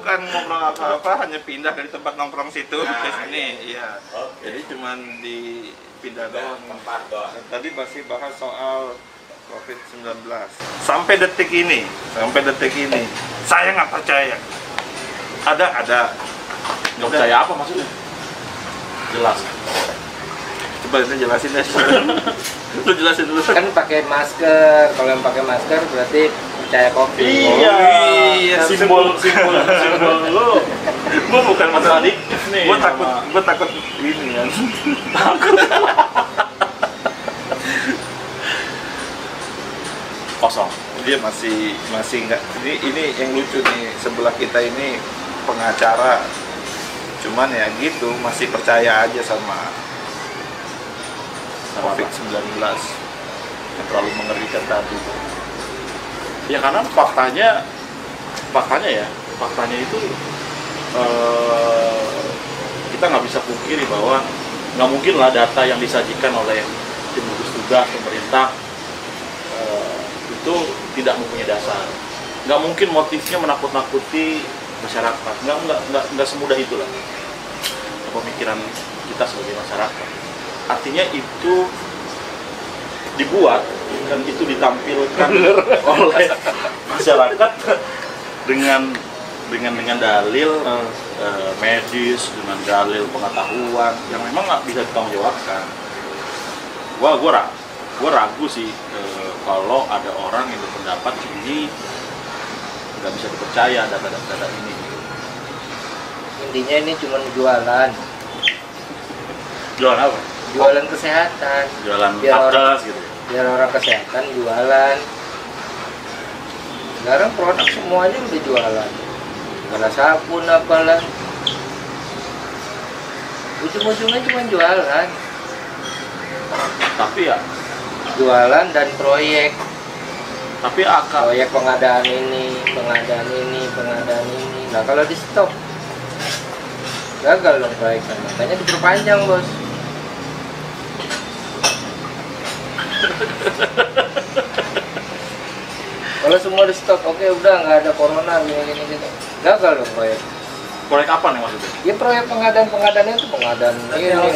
bukan ngobrol apa-apa, hanya pindah dari tempat nongkrong situ ke sini. Iya. Jadi cuman dipindah doang tempat doang. Tadi masih bahas soal COVID-19. Sampai detik ini, saya nggak percaya. Ada. Nggak percaya apa maksudnya? Jelas. Coba kita jelasin deh. Lu jelasin dulu. Kan pakai masker. Kalau yang pakai masker berarti percaya COVID. Iya. Simbol lu. Gua bukan masalah Kontradiktif nih. Gua takut ini kan. Takut. Kosong. Dia masih nggak. Ini yang lucu nih, sebelah kita ini pengacara. Cuman ya gitu, masih percaya aja sama COVID-19 yang terlalu mengerikan tadi. Ya karena faktanya itu kita nggak bisa pungkiri bahwa nggak mungkin lah data yang disajikan oleh tim gugus tugas pemerintah itu tidak mempunyai dasar. Nggak mungkin motifnya menakut-nakuti masyarakat. Nggak semudah itulah pemikiran kita sebagai masyarakat. Artinya itu dibuat dan itu ditampilkan oleh masyarakat dengan dalil medis, dengan dalil pengetahuan yang memang nggak bisa ditanggungjawabkan. Gua ragu sih kalau ada orang yang berpendapat ini nggak bisa dipercaya data ini. Intinya ini cuma jualan. Jualan apa? Jualan kesehatan. Jualan Biar pakas gitu. Biar orang kesehatan jualan. Sekarang produk semuanya udah jualan. Segala sabun apalah. Ujung-ujungnya cuma jualan. Tapi ya Jualan dan proyek. Tapi akal Proyek pengadaan ini. Nah kalau di stop gagal dong proyeknya. Makanya diperpanjang, Bos. Kalau semua di stop, oke udah nggak ada corona gini gitu. Gagal dong proyek. proyek apa nih maksudnya? Ya proyek pengadaan itu pengadaan ini,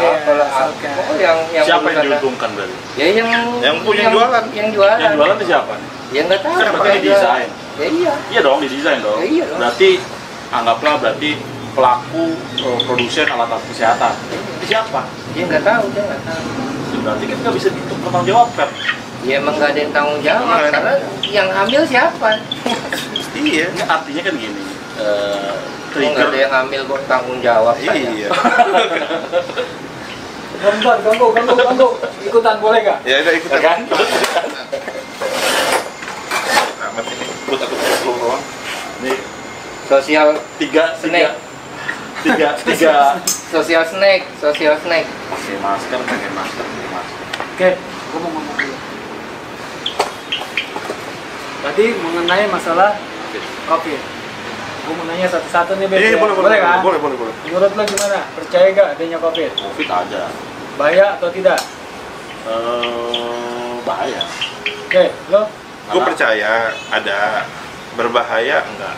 apalah. Pokoknya yang siapa yang diuntungkan berarti? Ya yang punya jualan. Yang jualan. Yang jualan itu siapa? Ya nggak tahu. Kan berarti didesain. Ya iya. Iya dong, didesain dong. Ya, iya dong. Berarti anggaplah pelaku produsen alat-alat kesehatan. Itu siapa? Dia nggak tahu, dia nggak tahu. Berarti kan nggak bisa dipertanggungjawabkan. Ya emang nggak ada yang tanggung jawab karena yang hamil siapa? Iya. Ini artinya kan gini. Nggak ada yang hamil kok tanggung jawab. Iya. Bentar, ganggu. Ikutan boleh nggak? Ya udah ikutan. Kan? Amat ini. Gue takut belum doang. Nih Sosial tiga. Social snack. Pakai masker. Oke, gue mau ngomong dulu. Tadi mengenai masalah COVID. Gue mau nanya satu-satu nih, Iya, boleh kan? Boleh. Menurut lo gimana? Percaya gak adanya COVID? COVID ada. Bahaya atau tidak? Bahaya. Oke, lo? Gue percaya ada. Berbahaya enggak?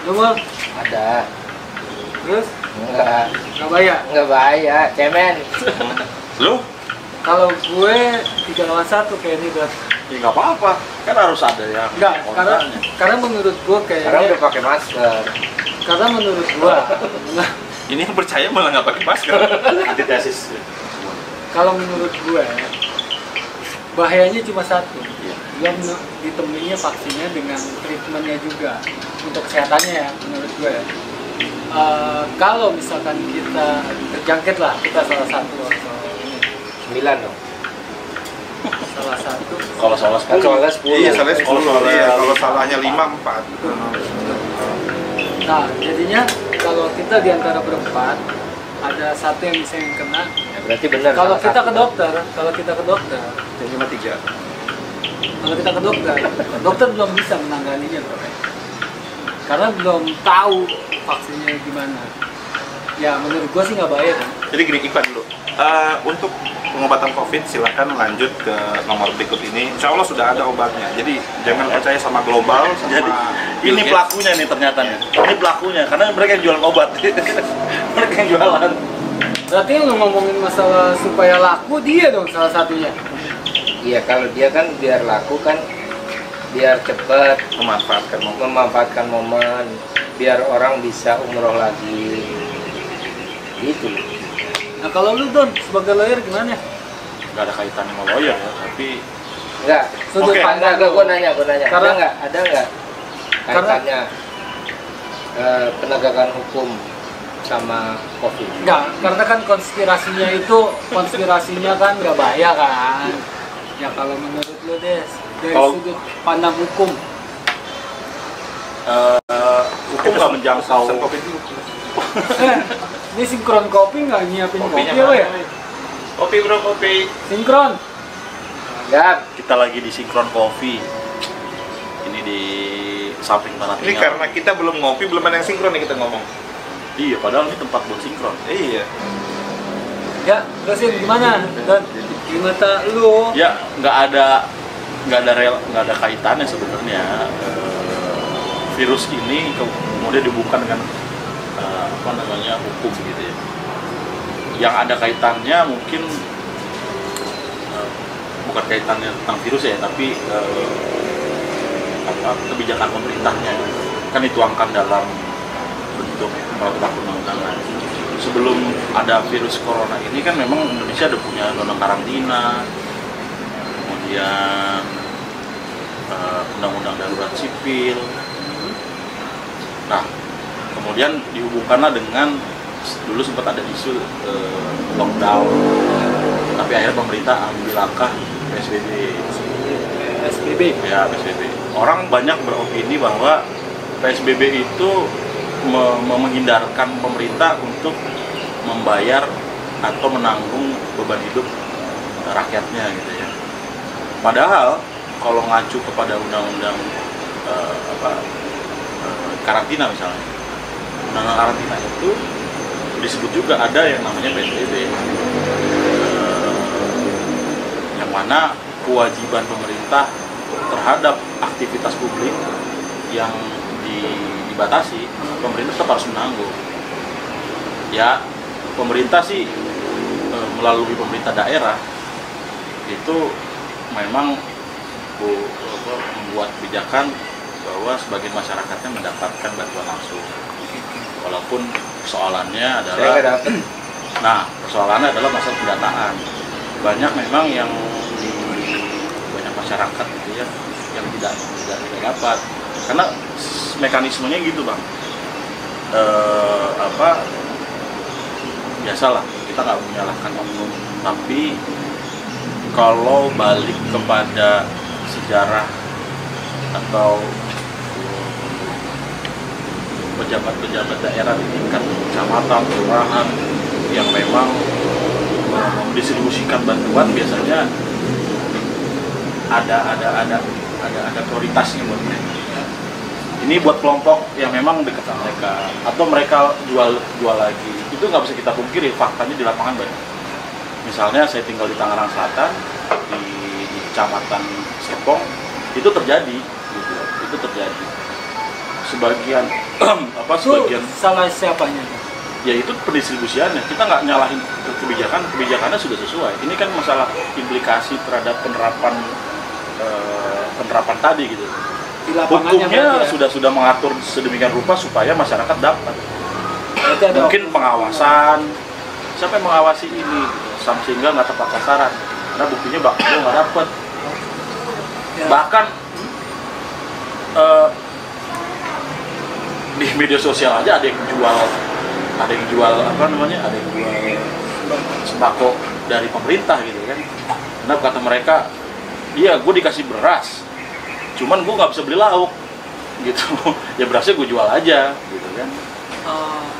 Lo mau? Ada. Terus? Enggak Gak bahaya? cemen. Lu? Kalau gue 3 lawan 1 kayak ini udah. Ya nggak apa-apa. Kan harus ada yang Enggak, kontranya. karena menurut gue Sekarang kayaknya. udah pakai masker. Karena menurut gue, Ini yang percaya malah nggak pakai masker. Antitesis. kalau menurut gue bahayanya cuma satu. Iya. Belum ditemuinya vaksinnya dengan treatmentnya juga untuk kesehatannya ya menurut gue ya. Kalau misalkan kita terjangkit lah, kita salah satu atau ini 9 dong. salah satu Kalau salah Kan sekali. soalnya 10. Iya, salahnya 10. Kalau Iya, kalau lima, salahnya 5, 4. nah jadinya kalau kita di antara berempat ada satu yang bisa yang kena. Ya, berarti benar. Kalau salah kita satu. ke dokter Jadi 5-3. dokter belum bisa menanganinya bro. Karena belum tahu vaksinnya gimana. Ya menurut gua sih nggak bahaya kan. Jadi gini, Ivan dulu. Untuk pengobatan COVID, silahkan lanjut ke nomor berikut ini. Insya Allah sudah ada obatnya. Jadi jangan percaya sama global. Sama Jadi ini Bill Gates. pelakunya nih ternyata nih. Ini pelakunya karena mereka yang jualan obat. Mereka yang jualan. Berarti yang lu ngomongin masalah supaya laku dia dong salah satunya. Iya, kalau dia kan biar laku kan, biar cepat Memanfaatkan momen. memanfaatkan momen, biar orang bisa umroh lagi. Gitu. Nah kalau lu Don sebagai lawyer gimana? Nggak ada kaitan sama lawyer ya, tapi Enggak. Sudut Oke. pandang Enggak, lu. gue nanya. Karena- Ada nggak kaitannya penegakan hukum sama COVID? Enggak, karena kan konspirasinya kan nggak bahaya kan. Ya kalau menurut lu Des, dari Kalau- sudut pandang hukum, hukum nggak menjangkau. Pesan COVID dulu. ini sinkron kopi nggak nyiapin kopi Kopinya apa ya? mana? Kopi bro, kopi. Sinkron. Enggak. Kita lagi di Sinkron Coffee. Ini di samping tanah Ini tinggal. karena kita belum ngopi, belum ada yang sinkron nih kita ngomong. Iya, padahal ini tempat buat sinkron. Iya. Ya, terusin gimana? Dan di mata lu, Ya, nggak ada kaitannya sebenarnya. Virus ini kemudian dihubungkan dengan hukum gitu ya. Yang ada kaitannya mungkin bukan kaitannya tentang virus ya, tapi kebijakan pemerintahnya kan dituangkan dalam bentuk peraturan undang-undangan. Sebelum ada virus corona ini kan memang Indonesia ada punya undang-undang karantina, kemudian undang-undang darurat sipil. Nah, kemudian dihubungkanlah dengan dulu sempat ada isu lockdown, tapi akhirnya pemerintah ambil langkah PSBB. SBB. Ya, PSBB. Orang banyak beropini bahwa PSBB itu menghindarkan pemerintah untuk membayar atau menanggung beban hidup rakyatnya gitu ya. Padahal kalau ngacu kepada undang-undang karantina misalnya, undang-undang karantina itu disebut juga ada yang namanya PSBB, yang mana kewajiban pemerintah terhadap aktivitas publik yang dibatasi, pemerintah tetap harus menanggung. Ya, pemerintah sih melalui pemerintah daerah itu memang membuat kebijakan bahwa sebagian masyarakatnya mendapatkan bantuan langsung. Walaupun persoalannya Saya adalah, nggak dapet. nah persoalannya adalah masalah pendataan. Banyak memang yang banyak masyarakat gitu ya yang tidak dapat, karena mekanismenya gitu bang. Biasalah kita nggak menyalahkan oknum, tapi kalau balik kepada sejarah atau pejabat-pejabat daerah di tingkat kecamatan, kelurahan yang memang mendistribusikan bantuan, biasanya ada prioritasnya buat mereka. Ini buat kelompok yang memang dekat sama mereka, atau mereka jual lagi. Itu nggak bisa kita pungkiri, faktanya di lapangan banyak. Misalnya saya tinggal di Tangerang Selatan, di kecamatan Serpong, itu terjadi, gitu. Itu terjadi. Sebagian sebagian Salah siapanya? ya itu pendistribusiannya. Kita nggak nyalahin kebijakannya sudah sesuai. Ini kan masalah implikasi terhadap penerapan tadi gitu. Di lapangannya Hukumnya berarti ya? sudah mengatur sedemikian rupa supaya masyarakat dapat. Berarti ada Mungkin pengawasan, siapa yang mengawasi ini sehingga nggak tepat sasaran, karena buktinya bakal nggak dapat. Ya. Bahkan di media sosial aja ada yang jual ada yang jual sembako dari pemerintah gitu kan. Karena kata mereka, iya gue dikasih beras, cuman gue nggak bisa beli lauk gitu. Ya berasnya gue jual aja gitu kan.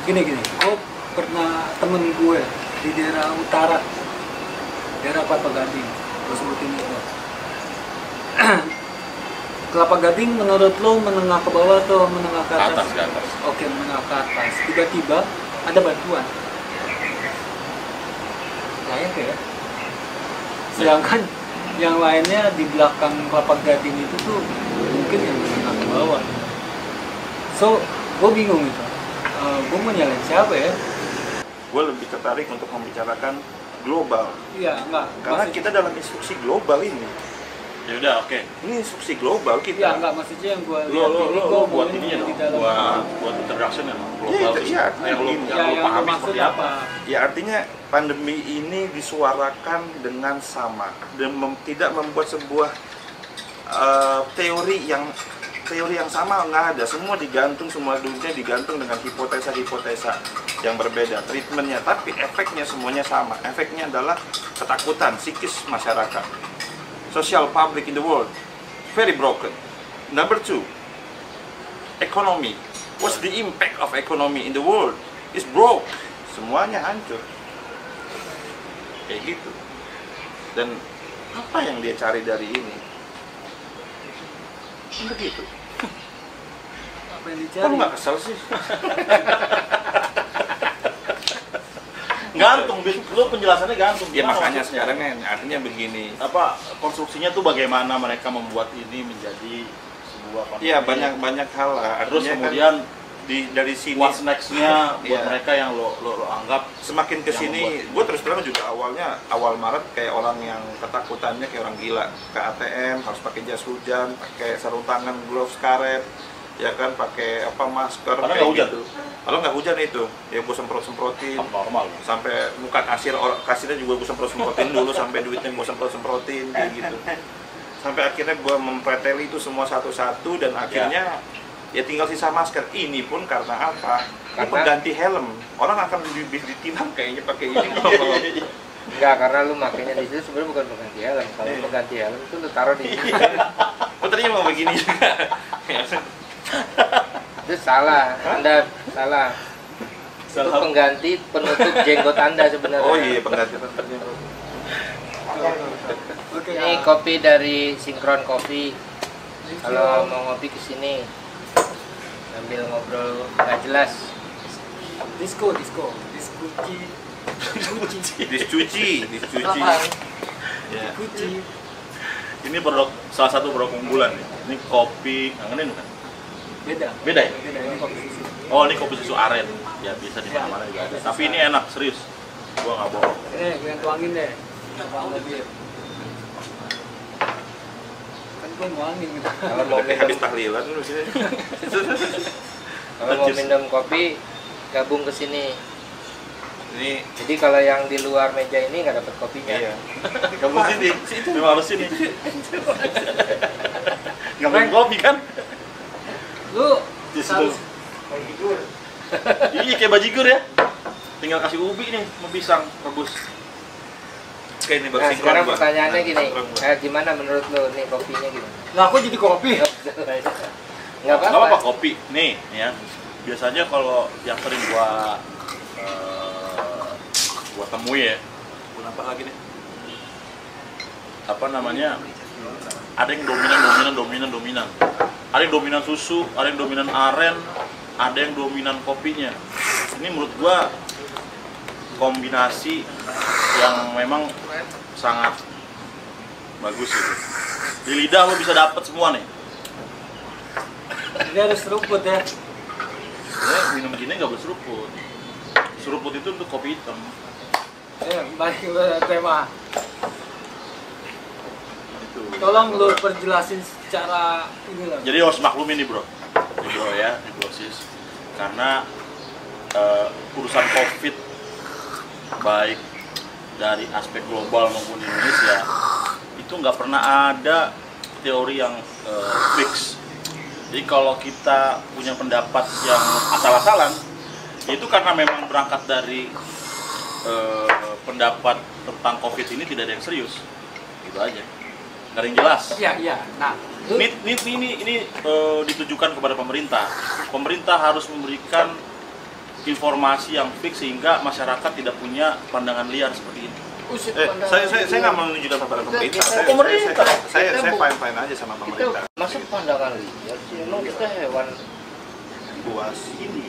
gini, gue pernah temen gue di daerah utara, daerah Kelapa Gading, gue sebutin itu. Kelapa Gading menurut lo menengah ke bawah atau menengah ke atas? Ke atas. Oke, menengah ke atas. Tiba-tiba ada bantuan. Layak ya? Sedangkan yang lainnya di belakang Kelapa Gading itu tuh mungkin yang menengah ke bawah. So, gue bingung itu. Gue mau nyalain siapa ya? Gue lebih tertarik untuk membicarakan global. Iya, enggak. Karena kita dalam instruksi global ini. Ya udah, oke. Ini instruksi global kita. Iya, enggak, maksudnya yang gue lihat Lo buat ini ininya dong, di dalam buat introduction ya, global. Iya, yang lo yang pahami maksud seperti apa? Ya artinya pandemi ini disuarakan dengan sama dan tidak membuat sebuah teori yang sama, nggak ada. Semua digantung, semua dunia digantung dengan hipotesa-hipotesa yang berbeda treatmentnya, tapi efeknya semuanya sama. Efeknya adalah ketakutan psikis masyarakat. Social public in the world very broken. Number two, economy. What's the impact of economy in the world? It's broke. Semuanya hancur. Kayak gitu. Dan apa yang dia cari dari ini? Begitu. apa yang Kok dicari. lu nggak kesel sih? Gantung, lo penjelasannya gantung. Ya Gimana makanya maksudnya? sekarang kan artinya begini. Apa konstruksinya tuh bagaimana mereka membuat ini menjadi sebuah pandemi? Iya banyak hal lah. Terus Artinya kemudian kan dari sini what's next-nya buat Iya. mereka yang lo anggap semakin kesini, gue terus terang juga awal Maret kayak orang yang ketakutannya kayak orang gila. Ke ATM harus pakai jas hujan, pakai sarung tangan, gloves karet, ya kan, pakai masker. Padahal kayak nggak hujan. gitu. Kalau nggak hujan itu, ya gue semprotin. normal. Sampai muka kasirnya juga gue semprotin dulu, sampai duitnya gue semprotin kayak gitu. Sampai akhirnya gue mempreteli itu semua satu-satu dan akhirnya ya tinggal sisa masker. Ini pun karena apa? Ini pengganti helm. Orang akan lebih ditilang kayaknya pakai ini. Enggak, karena lu makainya di situ sebenarnya bukan pengganti helm. Kalau pengganti helm itu lu taruh di situ. Oh tadinya mau begini juga. Itu salah, Anda salah. Itu pengganti penutup jenggot Anda sebenarnya. Oh iya pengganti. Oke, Ini kopi dari Sinkron Kopi. Kalau mau ngopi ke sini sambil ngobrol nggak jelas. disco. Dicuci. Ya. Kuci. Ini salah satu produk unggulan nih. Ini kopi, kangenin bukan? Beda. Beda ya? Beda, ini kopi susu. Oh, ini kopi susu aren. Ya bisa di mana-mana juga ada. Tapi ini enak, serius. Gua nggak bohong. Gue yang tuangin deh. Tuang mobil. Kan gue nuangin gitu. Kalau mau Kayak minum, habis tahlilan lu sini. kalau mau minum kopi gabung ke sini. Ini Jadi kalau yang di luar meja ini nggak dapat kopinya. iya. Kamu sini, memang harus sini. Nggak main kopi kan? Lu Di situ. harus Iya kayak bajigur ya. Tinggal kasih ubi nih, mau pisang rebus. Kayak ini Nah bersih. sekarang pertanyaannya gini, gimana menurut lo nih kopinya gimana? Nah, aku jadi kopi. Nggak Nggak apa-apa apa-apa. kopi. Nih ya. Biasanya kalau yang sering gua temui ya. Kenapa lagi nih? Apa namanya? Ada yang dominan. Ada yang dominan susu, ada yang dominan aren, ada yang dominan kopinya. Ini menurut gua kombinasi yang memang sangat bagus gitu. Di lidah lo bisa dapet semua nih. Dia harus seruput ya. Ya, minum gini nggak berseruput. Seruput itu untuk kopi hitam. Balik ke tema. Itu. Tolong lu perjelasin secara ini lah. Jadi harus maklumin nih bro ya, di Brosis. Karena urusan COVID baik dari aspek global maupun di Indonesia itu nggak pernah ada teori yang fix. Jadi kalau kita punya pendapat yang asal-asalan, itu karena memang berangkat dari pendapat tentang COVID ini tidak ada yang serius, gitu aja, nggak ada yang jelas. Iya. Nah, lu Ini ditujukan kepada pemerintah. Pemerintah harus memberikan informasi yang fix sehingga masyarakat tidak punya pandangan liar seperti ini. Saya nggak menunjukkan kepada pemerintah. Saya fine aja sama pemerintah. Masuk pandangan liar sih, emang kita hewan Buas. Ini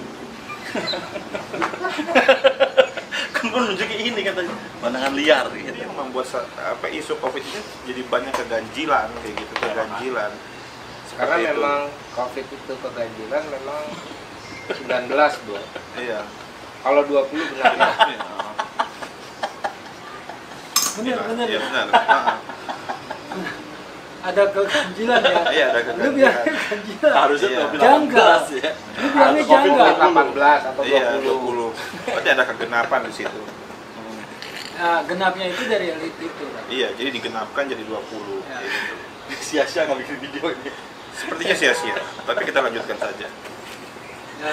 Kan gue nunjukin ini kan tadi, pandangan liar Ini gitu. yang membuat isu COVID ini jadi banyak keganjilan kayak gitu, keganjilan. Karena Seperti itu. memang COVID itu keganjilan memang 19, Bro. Iya. Kalau 20 benar ya. Bener. Iya benar. Nah, Ada keganjilan ya. Iya, ada Lu keganjilan. bilang keganjilan. Harusnya Iya. COVID Janggal. 18 ya. Lu bilangnya Atau COVID janggal. 18 atau 20. Iya, 20. Berarti ada kegenapan di situ. Nah, genapnya itu dari elit itu kan. Iya, jadi digenapkan jadi 20 Ya. kayak gitu. Sia-sia nggak bikin video ini. Sepertinya sia-sia, tapi kita lanjutkan saja. Ya,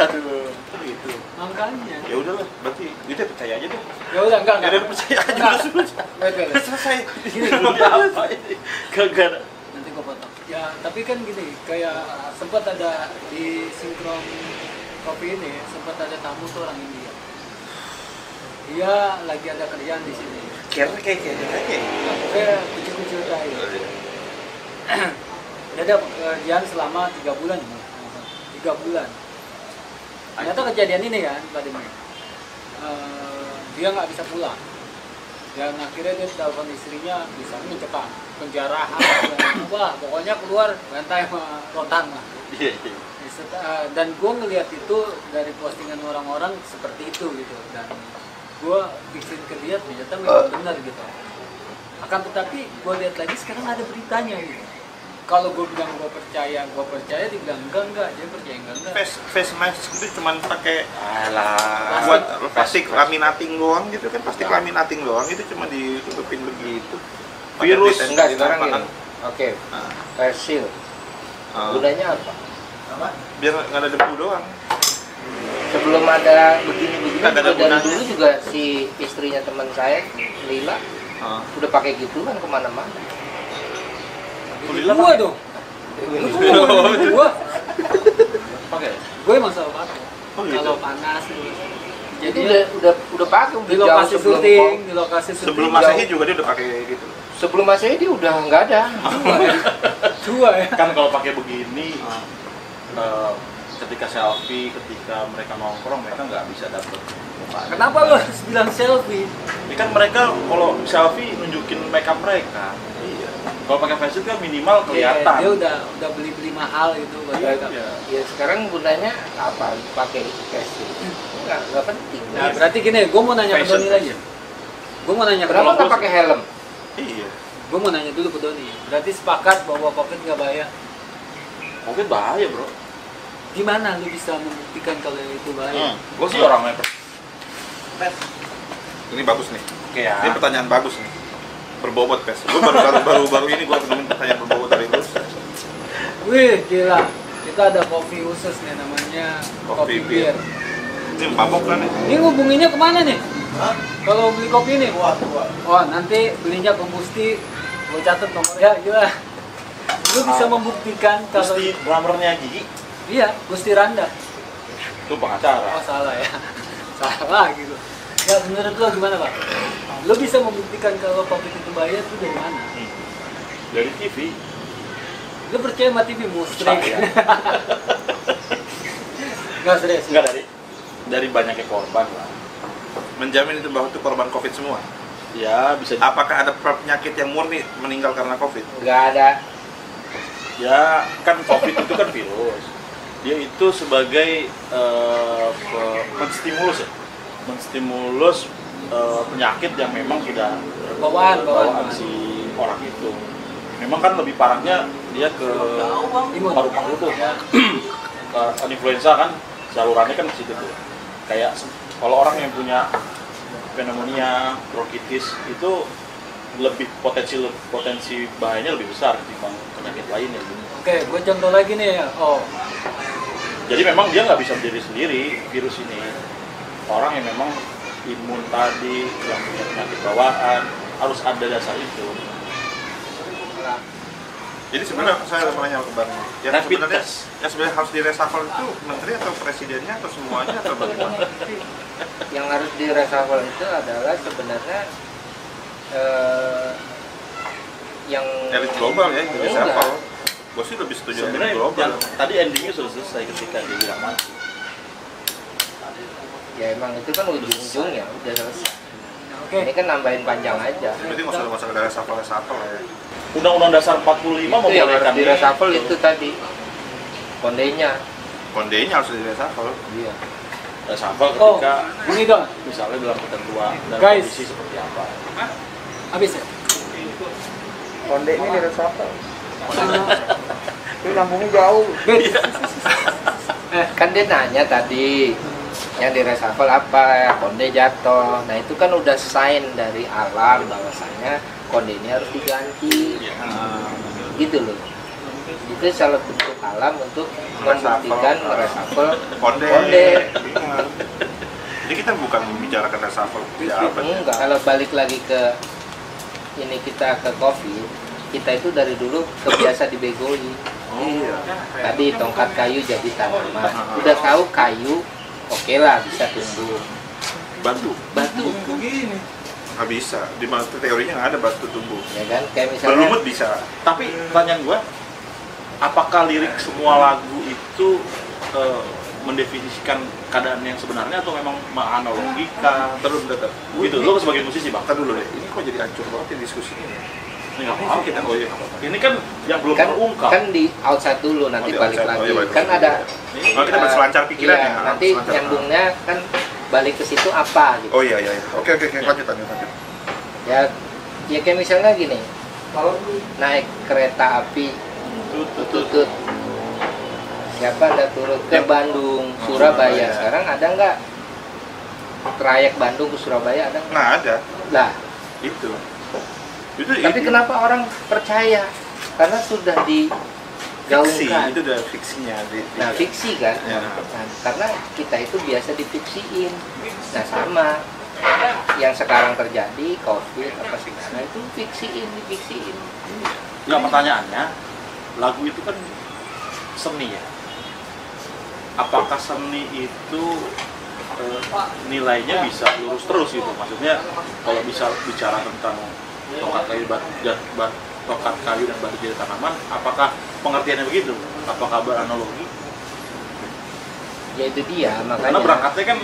Aduh, itu. makanya. Ya udahlah, berarti kita percaya aja deh. Ya udah enggak. Ya udah percaya aja Enggak. sudah. Wait. Udah selesai. Gini, Apa ini? Kagak. nanti gua potong. Ya, tapi kan gini, kayak sempat ada di sinkron kopi ini, sempat ada tamu tuh orang India. Dia lagi ada kerjaan di sini. Kayak. Kayak kecil-kecil terakhir. Dia ada pekerjaan selama 3 bulan. 3 bulan. Ternyata kejadian ini kan, tadinya. Dia nggak bisa pulang. Dan akhirnya dia telepon istrinya, bisa mencekam, penjarahan, wah pokoknya keluar bantai sama rotan lah. Iya. Dan gue ngelihat itu dari postingan orang-orang seperti itu gitu, dan gue bikin ke dia ternyata memang benar gitu. Akan tetapi gue lihat lagi sekarang ada beritanya gitu. Kalau gue bilang gue percaya, dibilang enggak, dia percaya enggak. Face mask itu cuma pakai Alah. buat plastik laminating doang gitu kan, plastik laminating doang itu cuma ditutupin begitu. Virus, Pakai Enggak, di sekarang lapangan. gini. Oke, Nah, face shield. Gunanya apa? biar nggak ada debu doang. Sebelum ada begini-begini Nggak ada juga dari gunanya. dulu juga si istrinya teman saya, Lila, udah pakai gituan kemana-mana. Gua dong. Lu kok ngomongin gua? Pakai. Gue emang selalu pakai. Oh, gitu? Kalau panas gitu. Jadi Jadi udah pakai udah di jauh lokasi sebelum syuting, di lokasi syuting Sebelum Jauh. Masehi juga dia udah pakai gitu. sebelum Masehi dia udah nggak ada. tua ya. Kan kalau pakai begini, ketika selfie, ketika mereka nongkrong, mereka nggak bisa dapet. Kenapa lu harus bilang selfie? Ini kan mereka kalau selfie nunjukin makeup mereka. Iya. Kalau pakai face shield kan minimal kelihatan. Dia udah beli mahal gitu buat mereka. Iya. Ya sekarang gunanya apa? Pakai face shield. Nggak penting. Nah, berarti gini, gue mau nanya ke Fashion, Doni lagi. Gue mau nanya ke Kenapa Doni. nggak pakai helm? Iya. Gue mau nanya dulu ke Doni. Berarti sepakat bahwa COVID nggak bahaya. Mungkin bahaya bro. Gimana lu bisa membuktikan kalau itu bahaya? Gue sih orang yang Ini bagus nih. Oke ya. Ini pertanyaan bagus nih. Berbobot, Pes. Gue baru ini gue nemuin pertanyaan berbobot dari lu. Wih, gila. Kita ada kopi khusus nih namanya Kopi kopi bir. Ini mabok kan nih. Ini ngubunginnya kemana nih? Kalau beli kopi ini? Oh, nanti belinya ke Musti. Gue catat nomornya, gila. Lu bisa membuktikan kalau Gusti drummernya Gigi iya, Gusti Randa. itu pengacara. Oh, salah ya. Salah gitu. Ya, menurut lu gimana, Pak? Lu bisa membuktikan kalau kopi itu bahaya itu dari mana? Dari TV. Lu percaya sama TV Mustrik? Saya. Nggak serius. Enggak dari banyaknya korban lah. Menjamin itu bahwa itu korban COVID semua. Ya bisa. Apakah ada penyakit yang murni meninggal karena COVID? Nggak ada. Ya kan COVID itu kan virus. Dia itu sebagai menstimulus ya. Menstimulus penyakit yang memang sudah Bawaan. si orang itu. Memang kan lebih parahnya dia ke Imun. paru-paru tuh. Ya. Kan influenza kan salurannya kan ke situ tuh. Kayak kalau orang yang punya pneumonia, bronkitis itu lebih potensi bahayanya lebih besar ketimbang penyakit lainnya. Oke, gue contoh lagi nih ya. Oh, Jadi memang dia nggak bisa berdiri sendiri virus ini. Orang yang memang imun tadi, yang punya penyakit bawaan harus ada dasar itu. Jadi sebenarnya saya mau nanya ke Bang, yang Rapid sebenarnya test. yang sebenarnya harus direshuffle itu menteri atau presidennya atau semuanya atau bagaimana? Yang harus direshuffle itu adalah sebenarnya yang Elit global ya, itu Enggak. reshuffle. Gue sih lebih setuju elit Sebenarnya global. tadi endingnya sudah selesai ketika dia bilang mati. ya emang itu kan ujung-ujungnya udah selesai. Oke. Ini kan nambahin panjang aja. Berarti masalah dari reshuffle ya. Undang-Undang Dasar 45 Itu yang harus membolehkan di reshuffle itu tadi kondenya. Kondenya harus di reshuffle. Iya. reshuffle Oh, ketika ini dong. misalnya dalam ketentuan dan Guys. kondisi seperti apa. Habis ya? Konde ini di reshuffle. Itu nyambungnya jauh. Kan dia nanya tadi yang di reshuffle apa, konde jatuh. Nah itu kan udah sign dari alam bahwasanya konde ini harus diganti. Gitu loh. Itu salah bentuk alam untuk membuktikan reshuffle konde. Jadi kita bukan membicarakan reshuffle ya apa? Enggak. Kalau balik lagi ke ini kita ke COVID, kita itu dari dulu kebiasa dibegoin. Iya. Tadi tongkat kayu jadi tanaman. Udah tahu kayu, oke lah bisa tumbuh. Batu. Batu, Nggak bisa. Di mana teorinya nggak ada batu tumbuh. ya kan? Kayak misalnya Berlumut bisa. Tapi pertanyaan gue, apakah lirik semua lagu itu mendefinisikan keadaan yang sebenarnya atau memang menganalogikan? Terus tetap. Gitu, lo sebagai musisi bang. Ntar dulu deh. Ini kok jadi hancur banget ya diskusinya. Ini nggak apa-apa kita. Oh iya, nggak apa-apa. Ini kan yang belum kan, terungkap. kan di outside dulu nanti di balik outside. lagi. Oh, iya, balik Kan lagi. ada Oh, kita berselancar pikiran iya, ya. nanti Berselancar. nyambungnya kan balik ke situ apa gitu. Oh iya. Oke. Lanjut. Ya kayak misalnya gini. Naik kereta api tutut. Siapa ada turut ke Bandung, Surabaya. Sekarang ada nggak trayek Bandung ke Surabaya ada? Nah ada. Lah, Itu tapi kenapa orang percaya? Karena sudah fiksi, digaungkan. itu udah fiksinya. Nah, fiksi kan? Ya. Nah, karena kita itu biasa difiksiin. Nah, sama yang sekarang terjadi COVID apa segala itu difiksiin. Nggak, pertanyaannya, lagu itu kan seni ya. Apakah seni itu nilainya bisa lurus terus gitu? Maksudnya kalau bisa bicara tentang tongkat kayu tongkat kayu dan batu jadi tanaman, apakah pengertiannya begitu? Apakah beranalogi? Ya itu dia, Karena makanya. berangkatnya kan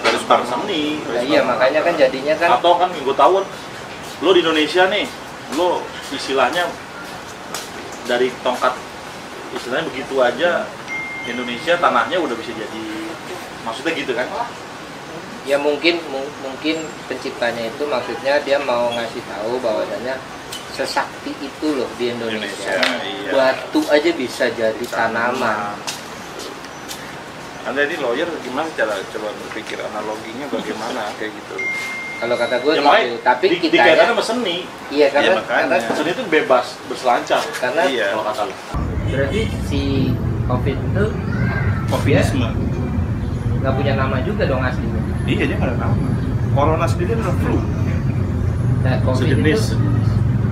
dari sebar seni. Nah, iya, makanya kan jadinya kan Atau kan gue tahu lo di Indonesia nih, lo istilahnya dari tongkat istilahnya begitu aja Indonesia tanahnya udah bisa jadi, maksudnya gitu kan? ya mungkin penciptanya itu maksudnya dia mau ngasih tahu bahwasanya sesakti itu loh di Indonesia. Iya. Batu aja bisa jadi tanaman. Anda ini lawyer gimana cara coba berpikir analoginya bagaimana kayak gitu? Kalau kata gue Ya, gitu, makanya tapi kita dikaitkan sama seni. iya Iya, makanya. karena Seni itu bebas berselancar. karena Iya. Kalau kata lo. berarti si COVID itu Covidisme. nggak punya nama juga dong aslinya. Iya, dia nggak ada nama. Corona sendiri adalah flu. Nah, Sejenis.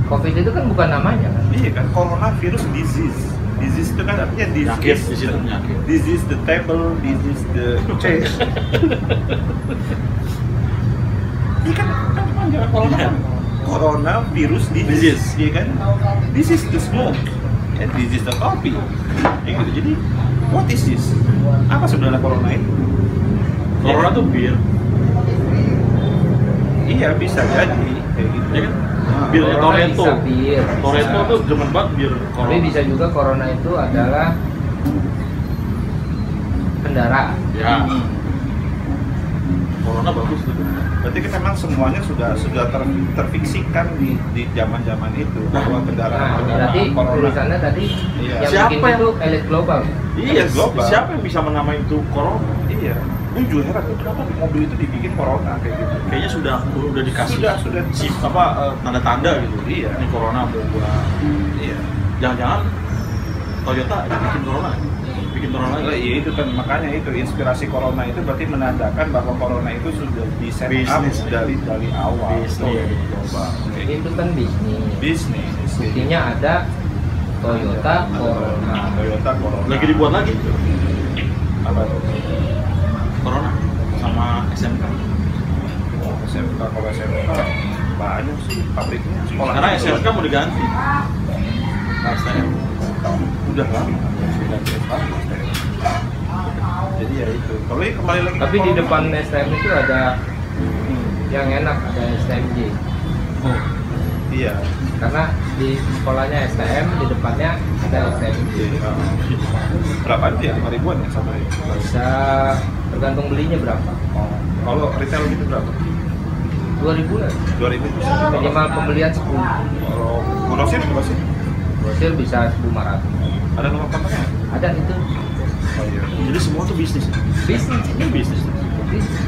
COVID itu kan bukan namanya kan. Iya kan, coronavirus disease. Disease itu kan artinya Penyakit disease. di situ penyakit. Disease the table, disease the chair. Iya kan, panjang corona. Coronavirus disease, iya kan? This is the smoke, and this is the coffee. Ya gitu. Jadi, what is this? Apa sebenarnya corona itu? Corona tuh bir. Iya bisa jadi kayak gitu. Ya kan? Birnya Corona Toretto. bisa bir. Toretto tuh demen banget bir Tapi corona. bisa juga corona itu adalah kendaraan. Ya. Corona bagus tuh. Berarti kan memang semuanya sudah terfiksikan di zaman itu bahwa Nah, kendaraan berarti corona. tulisannya tadi Iya. yang Siapa bikin yang- itu elit global. Iya, global. siapa yang bisa menamai itu corona? Iya. Gue juga heran tuh kenapa mobil itu dibikin corona kayak gitu. Kayaknya sudah dikasih Sudah. tanda-tanda gitu. Iya. Ini corona mau gua. Iya. Jangan-jangan Toyota bikin corona lagi. Iya itu kan makanya itu inspirasi corona itu berarti menandakan bahwa corona itu sudah di set up Bisnis. dari awal. Bisnis. Coba. Itu kan bisnis. Bisnis. Buktinya ada Toyota Corona. Toyota Corona. Lagi dibuat lagi apa tuh? corona sama SMK. SMK, kalau SMK banyak sih pabriknya. Karena SMK mau diganti. STM. udah lama sudah lama. jadi ya itu. Kalau ini kembali lagi. Tapi di depan STM itu ada yang enak, ada STMJ. Iya. Karena di sekolahnya STM, di depannya ada STMJ. Berapa aja ya? 5 ribuan ya sama ya? Bisa tergantung belinya berapa. Kalau retail gitu berapa? 2.000 lah. 2.000 bisa. Minimal pembelian 10. Kalau grosir berapa sih? Grosir bisa 1.500. Ada nomor kontaknya? Ada itu. Oh iya. Jadi semua tuh bisnis. Bisnis. Ini bisnis. Bisnis.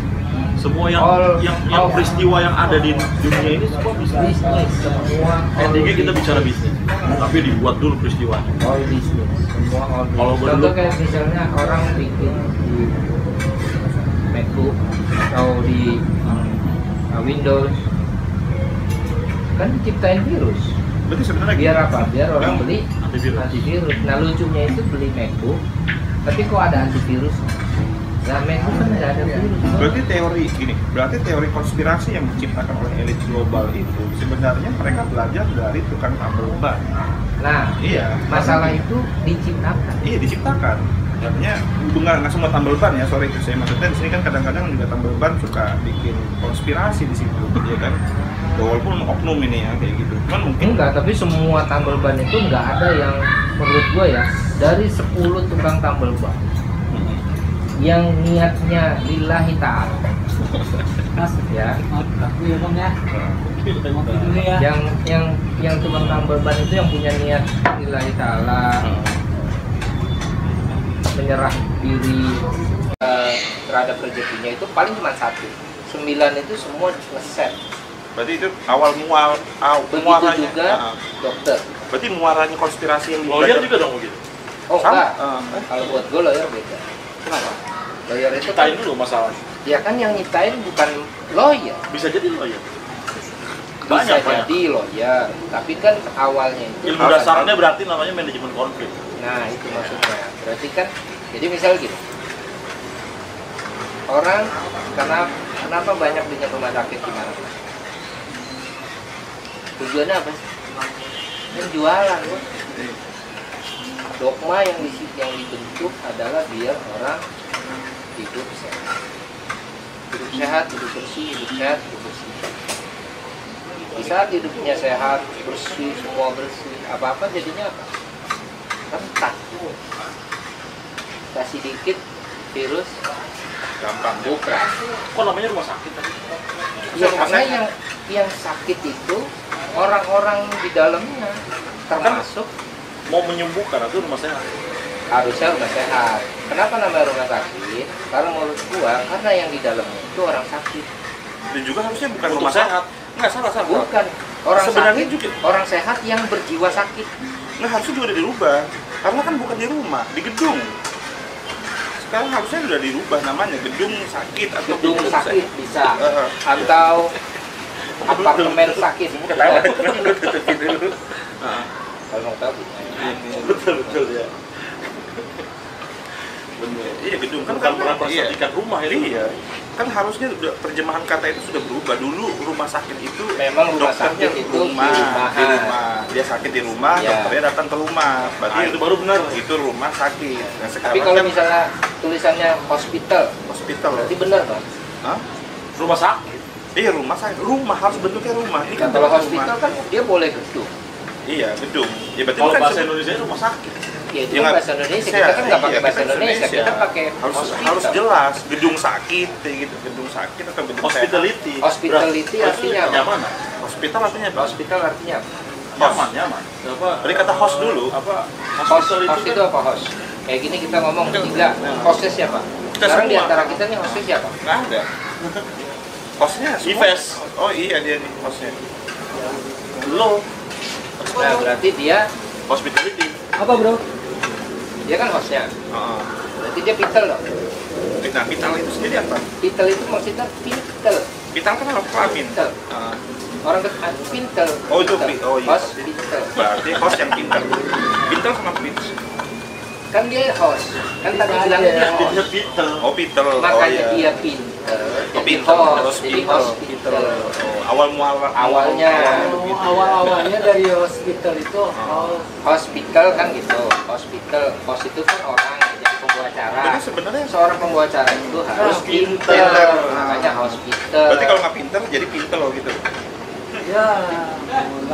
Semua yang All- peristiwa yang ada di dunia ini semua bisnis. Bisnis semua. Intinya kita bicara bisnis, tapi dibuat dulu peristiwanya. All bisnis. Semua all bisnis. Kalau Contoh dulu- kayak misalnya orang bikin di MacBook atau di Windows kan diciptain virus. Berarti sebenarnya Biar apa? Biar orang Yang beli antivirus. Nah lucunya itu beli MacBook, tapi kok ada antivirus? Nah MacBook kan nggak ada virus. Berarti teori gini, berarti teori konspirasi yang diciptakan oleh elit global itu sebenarnya mereka belajar dari tukang tambal ban. Nah Iya. masalah itu diciptakan. Iya diciptakan. Artinya nggak semua tambal ban ya, sorry itu saya maksudnya di sini kan kadang-kadang juga tambal ban suka bikin konspirasi di situ, ya kan? Walaupun oknum ini ya kayak gitu, cuman mungkin Enggak, tapi semua tambal ban itu nggak ada yang menurut gua ya dari 10 tukang tambal ban yang niatnya lillahi ta'ala ya Aku ya bang ya. Ngopi dulu ya. yang tukang tambal ban itu yang punya niat lillahi ta'ala menyerah diri terhadap rezekinya itu paling cuma 1. 9 itu semua ngeset. berarti itu awal Begitu muaranya. juga dokter. Berarti muaranya konspirasi yang Lawyer juga dong begitu. Oh Sama. enggak, kalau buat gue lawyer beda. Kenapa? Lawyer itu Ceritain kan, dulu masalahnya. ya kan yang nyiptain bukan lawyer. Bisa jadi lawyer. Bisa Banyak. jadi lawyer, tapi kan awalnya itu Ilmu dasarnya berarti namanya manajemen konflik. Nah itu maksudnya. Berarti kan, jadi misal gini, orang kenapa banyak dengan rumah sakit di mana? Tujuannya apa sih? Penjualan. Bos. Dogma yang dibentuk adalah biar orang hidup sehat. Hidup sehat, hidup bersih, hidup sehat, hidup bersih. Di saat hidupnya sehat, bersih, semua bersih, apa-apa jadinya apa? Rentan. Kasih dikit virus, Gampang. bukan. Kok namanya rumah sakit tadi? Ya karena yang sakit itu orang-orang di dalamnya, termasuk Mau menyembuhkan atau rumah sehat? harusnya rumah sehat. Kenapa namanya rumah sakit? Karena menurut gua, karena yang di dalamnya itu orang sakit. Dan juga harusnya bukan Untuk rumah sehat. Enggak salah. Bukan orang Sebenarnya sakit, juga- orang sehat yang berjiwa sakit. Nah harusnya juga udah dirubah. Karena kan bukan di rumah, di gedung. Sekarang harusnya udah dirubah namanya gedung sakit atau Gedung sakit bisa, Heeh. atau apartemen sakit. Ketawa. Kalau mau tahu, Betul ya. Bener. Iya gedung Kan kan pernah iya. perhatikan rumah itu. Iya. Kan harusnya udah terjemahan kata itu sudah berubah. Dulu rumah sakit itu memang rumah dokternya sakit itu di rumah. Dia sakit di rumah, Ya. dokternya datang ke rumah. Berarti Nah, itu baru benar. Itu rumah sakit. Nah, tapi sekarang kalau kan misalnya tulisannya hospital, hospital. berarti benar kan? Hah? Rumah sakit. Iya rumah sakit. Rumah harus bentuknya rumah. Ini kan Nah, kalau bentuk hospital rumah. kan dia boleh gedung. Iya gedung. Ya berarti Kalau bukan bahasa sebut- Indonesia rumah sakit. Ya itu Ya, kan nggak- bahasa Indonesia, Iya, kita kan nggak pakai iya, bahasa kita Indonesia, kita pakai hospital. harus jelas gedung sakit kayak gitu, gedung sakit atau gedung Hospitality. Hospitality artinya apa? nyaman. sehat. Hospital artinya apa? Hospital artinya apa? Nyaman. Apa? Tadi kata host dulu. Apa? Host, Hospital host itu kan apa host? Kayak gini kita ngomong tiga, hostnya siapa? Kita Sekarang di semua. antara kita nih hostnya siapa? Nggak ada. Hostnya semua. Ives. Oh iya dia nih hostnya. Lo Nah berarti dia hospitality. Apa bro? dia kan hostnya. Heeh. Berarti dia pitel loh. Nah, vital itu sendiri apa? Pitel itu maksudnya pintel. Vital kan apa kelamin? Pintel. Heeh. Orang ke pintel. Oh, itu Pintel. oh iya. Host pintel. Berarti host yang pintar. Pintar sama pintar. Kan dia host. Kan tadi bilangnya dia host. Dia Beatle. Oh pintar. Oh Makanya iya. dia pintel. Oh, Jadi pintar. host. Jadi Pintar. hospital. Oh, awal muara Awalnya. begitu. Awal-awalnya dari hospital itu Hospital kan gitu. Hospital. Host itu kan orang. Jadi pembawa acara. Jadi sebenarnya Seorang pembawa acara itu harus pinter, makanya harus pinter. berarti kalau nggak pinter jadi pinter loh gitu. Ya,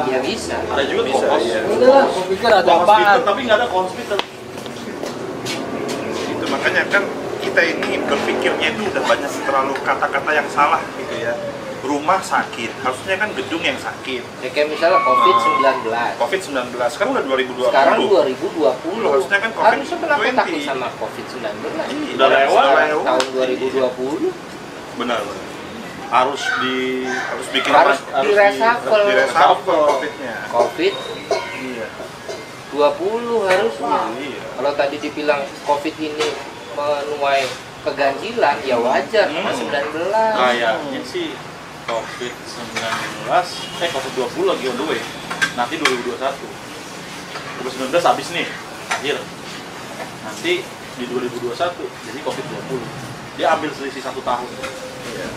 Ya bisa. Ada juga Bisa, kokos. iya. udah lah, aku pikir ada Hospital, apaan. tapi nggak ada hospital. Itu makanya kan kita ini berpikirnya itu udah banyak terlalu kata-kata yang salah gitu ya. Rumah sakit, harusnya kan gedung yang sakit. Ya, kayak misalnya COVID-19. COVID-19 kan udah 2020. Sekarang 2020. Harusnya kan Harusnya kenapa 2020. takut sama COVID-19? Iya, Udah lewat. Tahun 2020 Benar. Harus bikin harus di-reshuffle. Di-reshuffle COVID-nya. COVID Iya. 20 harusnya. Iya. Kalau tadi dibilang COVID ini menuai keganjilan, ya wajar karena 19. Kayaknya sih COVID-19, COVID-20 lagi on the way. Nanti 2021. COVID-19 habis nih, akhir. Nanti di 2021 jadi COVID-20. Dia ambil selisih 1 tahun.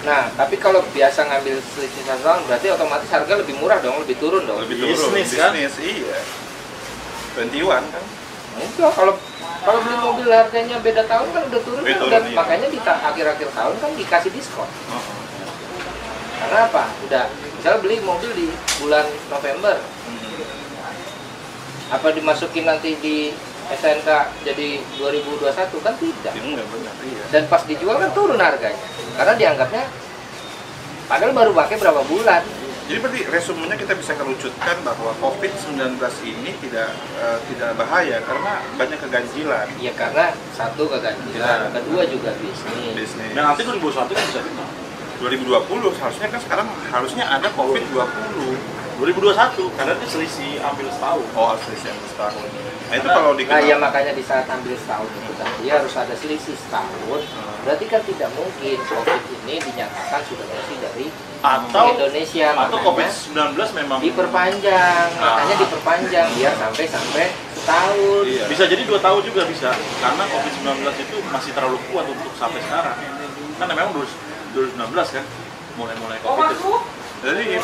Nah, tapi kalau biasa ngambil selisih 1 tahun, berarti otomatis harga lebih murah dong, lebih turun dong. Lebih turun. Bisnis, kan? Iya. 21 kan. Enggak, kalau beli mobil harganya beda tahun kan udah turun, Beda kan, turun, dan iya. makanya di akhir-akhir tahun kan dikasih diskon. Karena apa? Udah, misalnya beli mobil di bulan November, apa dimasukin nanti di SNK jadi 2021 kan tidak. Enggak benar. Iya. Dan pas dijual kan turun harganya. Karena dianggapnya padahal baru pakai berapa bulan. Jadi berarti resumenya kita bisa kerucutkan bahwa COVID-19 ini tidak bahaya karena banyak keganjilan. Ya karena satu keganjilan, Ya. kedua juga bisnis. Bisnis. Dan nanti 2021 kan bisa kena. 2020 seharusnya kan sekarang harusnya ada COVID-20. 2021 karena itu selisih ambil setahun. Oh, selisih yang setahun. Nah, itu kalau Nah dikenal. ya makanya di saat ambil setahun itu tadi harus ada selisih setahun. Berarti kan tidak mungkin COVID ini dinyatakan sudah bersih dari Atau Indonesia. atau Makanya COVID-19 memang diperpanjang, makanya diperpanjang biar sampai setahun. Iya. bisa jadi 2 tahun juga bisa. Karena COVID-19 itu masih terlalu kuat untuk sampai sekarang. Kan memang 2019 kan mulai COVID itu. Jadi Di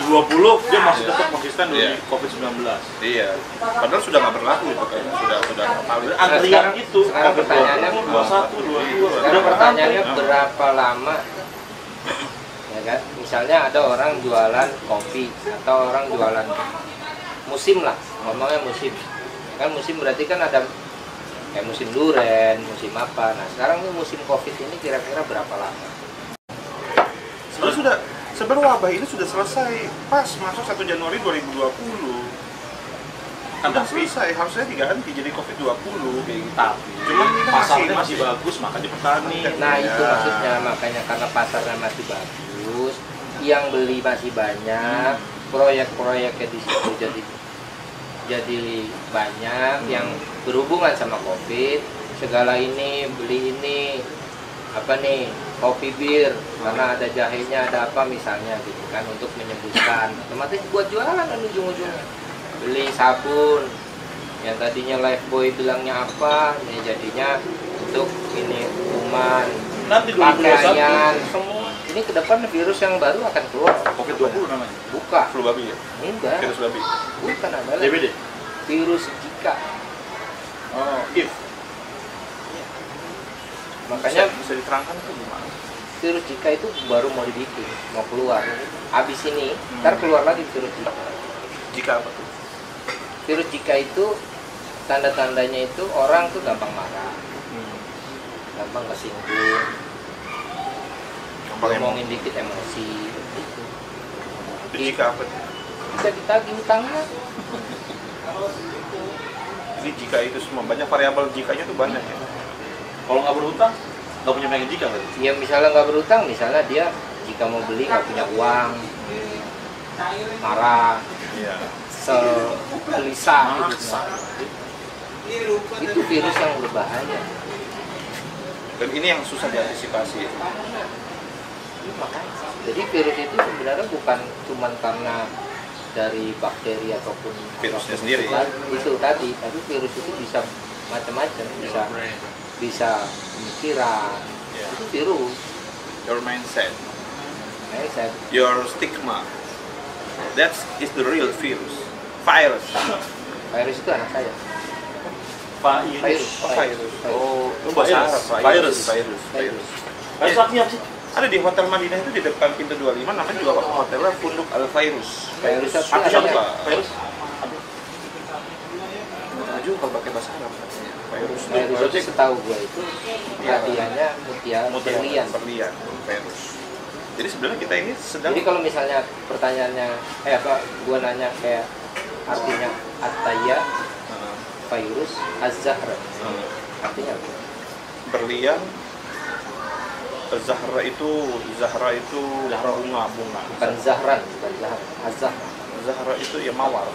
20 dia masih tetap konsisten Iya. dari COVID-19. iya. Padahal sudah nggak berlaku itu kayaknya sudah valid. Antrian sekarang- itu sekarang COVID pertanyaannya 21, 22 Sekarang udah pertanyaannya berantri. berapa lama, ya kan? Misalnya ada orang jualan kopi atau orang jualan musim lah, ngomongnya musim. Kan musim berarti kan ada kayak musim duren, musim apa. Nah sekarang ini musim COVID ini kira-kira berapa lama? Sebenarnya wabah ini sudah selesai pas masuk 1 Januari 2020. Kan Sudah tapi selesai, harusnya diganti jadi COVID-20 kayak gitu. tapi Cuman kita pasarnya masih- masih bagus maka dipertani. Nah itu Ya. maksudnya, makanya karena pasarnya masih bagus, yang beli masih banyak, proyek-proyeknya di situ jadi banyak yang berhubungan sama COVID. Segala ini beli ini apa nih, kopi bir karena ada jahenya, ada apa misalnya gitu kan, untuk menyembuhkan, otomatis buat jualan kan ujung-ujungnya. Beli sabun yang tadinya Lifebuoy bilangnya apa, ya jadinya untuk ini kuman, Nanti 2021 pakaian, semua. Ini ke depan virus yang baru akan keluar. COVID-20 namanya. Bukan, flu babi ya. enggak, Virus babi. bukan adalah DBD. virus Zika. Oh, if Makanya bisa diterangkan tuh gimana? virus Zika itu baru mau dibikin, mau keluar. Habis ini, ntar keluar lagi virus Zika. Jika apa tuh? Virus Zika itu tanda-tandanya itu orang tuh gampang marah, gampang kesinggung, Gampang ngomongin dikit emosi. Gitu. Itu jika apa tuh? Bisa ditagih hutangnya. Jadi jika itu semua banyak variabel jikanya tuh banyak ya. kalau nggak berhutang nggak punya pengen jika kan? Ya misalnya nggak berhutang, misalnya dia jika mau beli nggak punya uang, marah, Iya. gelisah, gitu. Itu virus yang berbahaya. Dan ini yang susah diantisipasi. Makanya, jadi virus itu sebenarnya bukan cuma karena dari bakteri ataupun Virusnya sendiri. Itu tadi, tapi virus itu bisa macam-macam, bisa pemikiran, Ya. itu virus. Your mindset, Mindset. your stigma. That is the real virus. Virus. Virus itu anak saya. Virus. Oh, itu bahasa Arab. Virus. Virus. Virus artinya apa sih? Ada di Hotel Madinah itu di depan pintu 25 namanya juga hotelnya Funduk Al Virus. Virus Artinya artinya apa? Virus? Maju kalau pakai bahasa Arab katanya. Virus. virus itu setahu gua itu hadiahnya berlian. Berlian. Virus. Jadi sebenarnya kita ini sedang Jadi kalau misalnya pertanyaannya gua nanya kayak artinya Ataya virus Az-Zahra artinya apa? berlian. Zahra itu bunga. Bukan Zahran, bukan Zahra, Az-Zahra. Zahra itu ya mawar.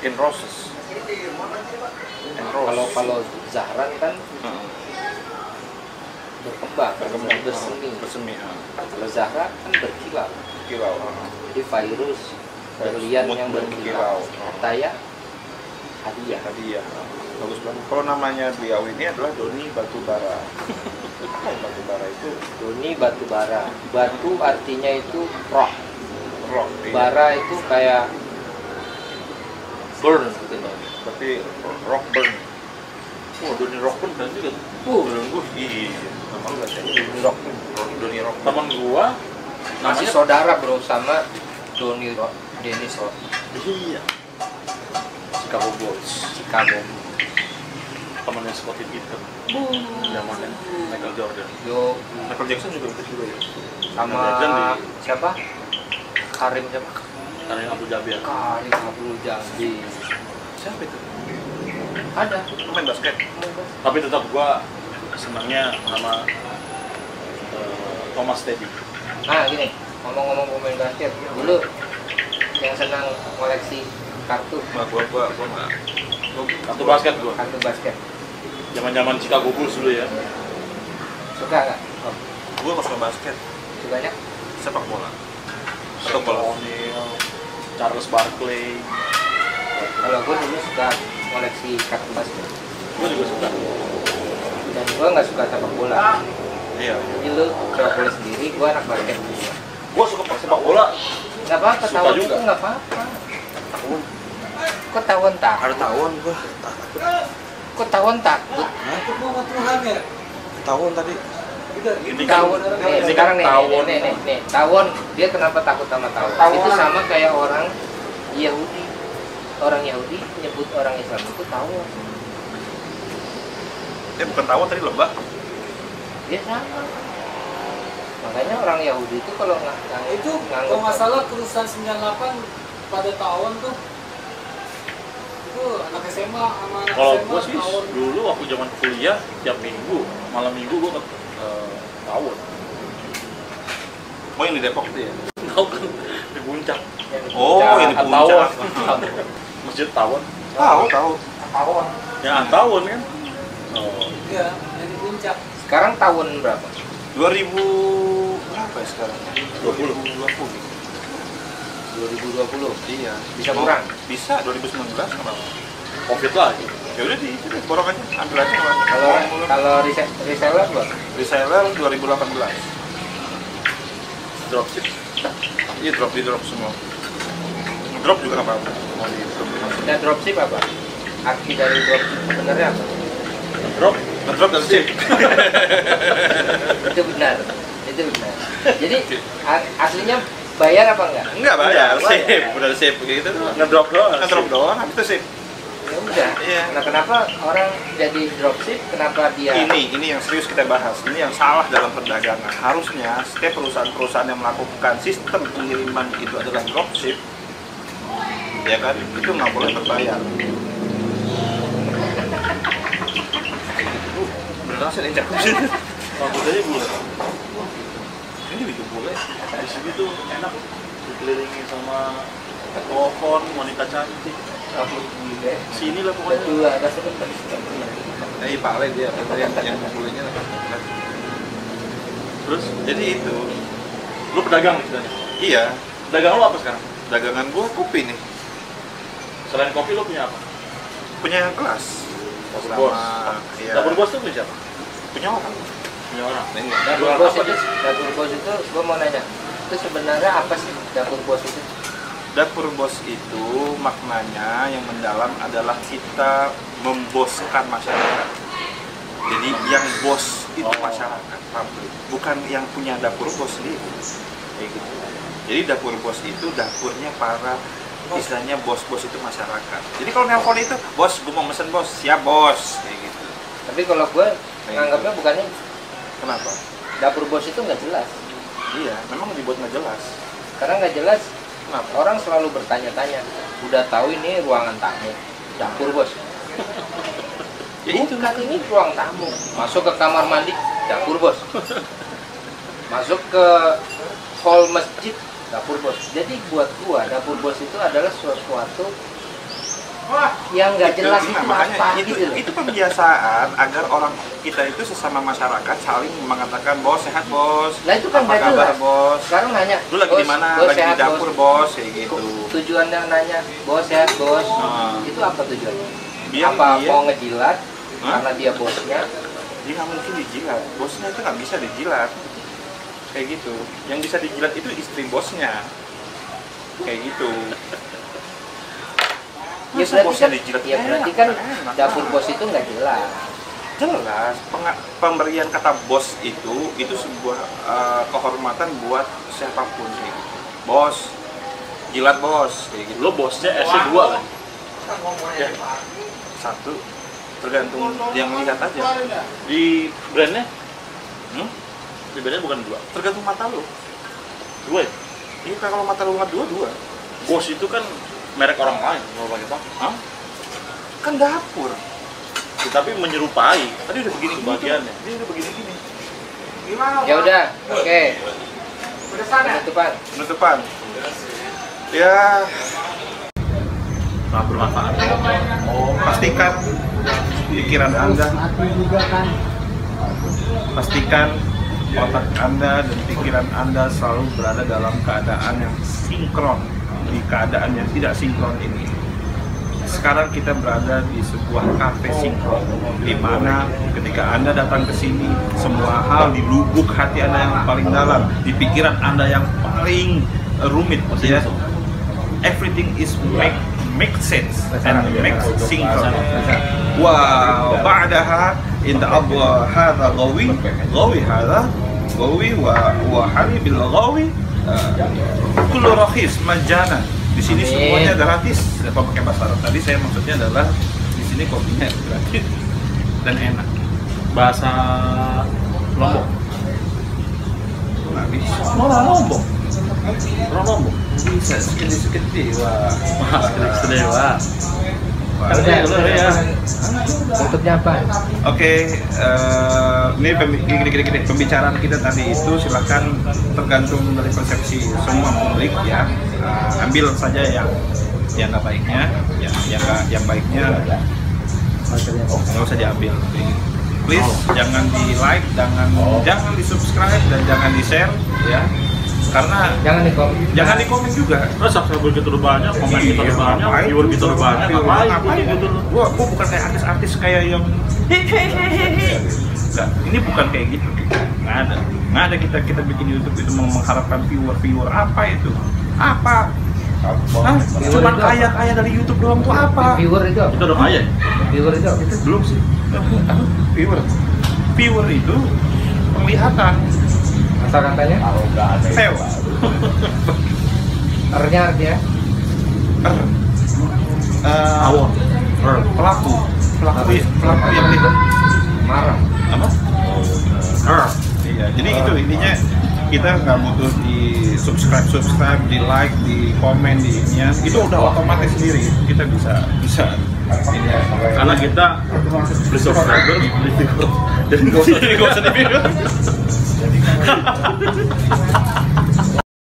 In roses. In rose. Kalau Zahran kan berkembang, bersemi. Kalau Zahra kan berkilau. Kilau. Jadi virus berlian yang berkilau. Ataya hadiah. Bagus banget. Kalau namanya beliau ini adalah Doni Batubara. Apa yang Batubara itu? Doni Batubara. Batu artinya itu rock. Rock. Iya. Bara itu kayak burn gitu loh. Berarti rock burn. Oh, Doni Rockburn kan juga. Iya. Nama lu bahasa Doni Rock. Doni Rock. Teman gua Masih namanya saudara bro sama Doni Rock, Dennis Rock, iya. Chicago Bulls. Chicago. Temannya Scottie Pippen. Zamannya Michael Jordan. Yo Michael Jackson juga ikut juga ya. sama Legend siapa? Karim siapa? Karena Abu Dhabi. Karim Abdul Jabbar. Siapa itu? Ada. Pemain basket. Tapi tetap gua senangnya sama Thomas Teddy. Nah gini, ngomong-ngomong pemain basket, dulu yang senang koleksi kartu Gua nggak. Kartu basket gua. kartu basket. Zaman-zaman Chicago Bulls dulu ya. Suka nggak? Gua nggak suka basket. Sukanya? Sepak bola. Atau bola. O'Neal, Charles Barkley. Kalau gue dulu suka koleksi kartu basket. Gua juga suka. Dan gue nggak suka sepak bola. Iya. Jadi lu sepak bola sendiri, gue anak basket juga. Gua suka sepak bola. Nggak apa-apa, Suka tawon juga. itu nggak apa-apa. Kok tawon takut? Ada tawon gua. Kok tawon takut? Tawon tadi. Ini kan Tawon, nih sekarang nih, tawon. nih, tawon. Dia kenapa takut sama tawon? Itu sama kayak orang Yahudi. Orang Yahudi nyebut orang Islam itu tawon. Bukan tawon tadi lebah. Dia sama. Makanya orang Yahudi itu kalau Itu nganggep kalau nggak salah kerusuhan 98 pada tahun tuh itu anak SMA sama anak Kalau SMA gua sih tahun. dulu waktu zaman kuliah tiap minggu, malam minggu gua ke tawon. Oh yang di Depok itu ya? Tahu kan di puncak. Oh yang di Tawon. puncak. Masjid tawon. Tahu. tawon. Ya tawon kan. Oh. Iya, yang di puncak. Sekarang tawon berapa? 2000 berapa ya sekarang? 20. 2020. Iya. Bisa kurang? Bisa 2019 kenapa? Covid lagi. Ya udah di borong aja, ambil aja nggak apa-apa. Kalau reseller berapa? Reseller 2018. Dropship. Iya di drop semua. Drop juga nggak apa-apa. Mau di drop. Dan dropship apa? Arti dari dropship sebenarnya apa? Drop. Ngedrop dan ship. Itu benar. Jadi aslinya bayar apa enggak? Enggak bayar, Enggak bayar. sip. Udah sip kayak gitu doang. Ngedrop doang. Ngedrop doang, habis itu sip. Ya udah. Iya. Nah, kenapa orang jadi dropship? Kenapa dia Ini yang serius kita bahas. Ini yang salah dalam perdagangan. Harusnya setiap perusahaan-perusahaan yang melakukan sistem pengiriman itu adalah dropship, ya kan? Itu nggak boleh berbayar. Beneran sih injak di sini. Rambut aja bulat. Ini bikin bule. Di sini tuh enak dikelilingi sama pohon, wanita cantik. Sini lah pokoknya. itu ada sebentar. Iya Pak Ale dia yang bulenya. Terus Jadi itu, lu pedagang istilahnya. iya. Dagang lu apa sekarang? Dagangan gua kopi nih. Selain kopi lu punya apa? Punya kelas. Dapur Sama- bos. Iya. Dapur bos tuh punya siapa? Punya orang. Punya orang. Ini. Dapur Jual bos apa itu, dapur bos itu, gua mau nanya, itu sebenarnya apa sih dapur bos itu? Dapur bos itu maknanya yang mendalam adalah kita memboskan masyarakat. Jadi yang bos itu masyarakat, publik, bukan yang punya dapur bos sendiri. Kayak gitu. Jadi dapur bos itu dapurnya para istilahnya bos-bos itu masyarakat. Jadi kalau nelpon itu, bos, gue mau mesen bos, siap bos, kayak gitu. Tapi kalau gue nganggapnya bukannya Kenapa? dapur bos itu nggak jelas. Iya, memang dibuat nggak jelas. Karena nggak jelas, Kenapa? orang selalu bertanya-tanya. Udah tahu ini ruangan tamu, dapur bos. Ya itu. Bukan, ini ruang tamu. Masuk ke kamar mandi, dapur bos. Masuk ke hall masjid, dapur bos. Jadi buat gua dapur bos itu adalah sesuatu yang nggak jelas itu makanya apa itu, gitu loh. itu pembiasaan agar orang kita itu sesama masyarakat saling mengatakan bos sehat bos. Nah itu kan apa nggak kabar jelas. bos? Sekarang nanya, Lu lagi di mana? bos Lagi di sehat, dapur bos, kayak gitu. Tujuannya nanya, bos sehat bos. Ah. Itu apa tujuannya? Biar Apa dia- mau ngejilat? Hah? Karena dia bosnya. Dia nggak mungkin dijilat, bosnya itu nggak bisa dijilat. Kayak gitu. Yang bisa dijilat itu istri bosnya. Kayak gitu. Ya Masa berarti bosnya kan, dijilat? ya berarti kan Enak. dapur bos itu nggak jelas. Jelas, pemberian kata bos itu sebuah kehormatan buat siapapun kayak gitu. Bos, jilat bos, kayak gitu. Lo bosnya S2 kan? Ya, satu, tergantung yang lihat aja. Di brandnya? Hmm? Di brandnya bukan 2. Tergantung mata lu. 2 ya? Iya, kalau mata lu nggak dua. Bos itu kan merek orang lain, mau pakai apa? Hah? Kan dapur. Ya, tapi menyerupai Tadi udah begini sebagiannya. Dia udah begini. Ya udah, oke. Penutupan. Penutupan. Ya, Sangat bermanfaat. pastikan pikiran Anda, pastikan otak Anda dan pikiran Anda selalu berada dalam keadaan yang sinkron di keadaan yang tidak sinkron ini. Sekarang kita berada di sebuah kafe sinkron, di mana ketika Anda datang ke sini, semua hal di lubuk hati Anda yang paling dalam, di pikiran Anda yang paling rumit, ya, everything is make sense and make synchron. Wa ba'daha inda abwa hadha gawi hadha gawi wa hali bil gawi kullu rakhis majana. Di sini semuanya gratis. Apa pakai bahasa Arab tadi saya maksudnya adalah di sini kopinya gratis dan enak. Bahasa Lombok. Nggak bisa. Orang Lombok. Orang Lombok. Bisa sekedi-sekedi. Wah. Sedih, wah. Udah, ya. tutupnya apa? Oke, ini gini, pembicaraan kita tadi itu silahkan tergantung dari persepsi semua publik ya. Ambil saja yang nggak baiknya, yang baiknya nggak usah diambil. Please jangan di like, jangan di subscribe dan jangan di share ya. Karena Jangan di komen. jangan di komen juga. Terus subscriber kita udah banyak, komen kita udah banyak, Ngapain? viewer kita udah banyak, ngapain gitu? Gua bukan kayak artis-artis kayak yang Nggak, ini bukan kayak gitu. Nggak ada kita bikin YouTube itu mengharapkan viewer apa itu? Apa? Hah? Cuman kaya dari YouTube doang tuh apa? Viewer itu apa? Kita udah kaya. Viewer itu apa? Belum sih. Viewer itu penglihatan. Kata-katanya? Seo. R-nya artinya? Awon. Pelaku yang lihat. Marah. Apa? Iya, jadi itu intinya kita nggak butuh di subscribe, di like, di komen, di ininya itu udah otomatis sendiri kita bisa ini ya. Karena kita beli subscriber, beli viewer. Jadi nggak usah di viewer.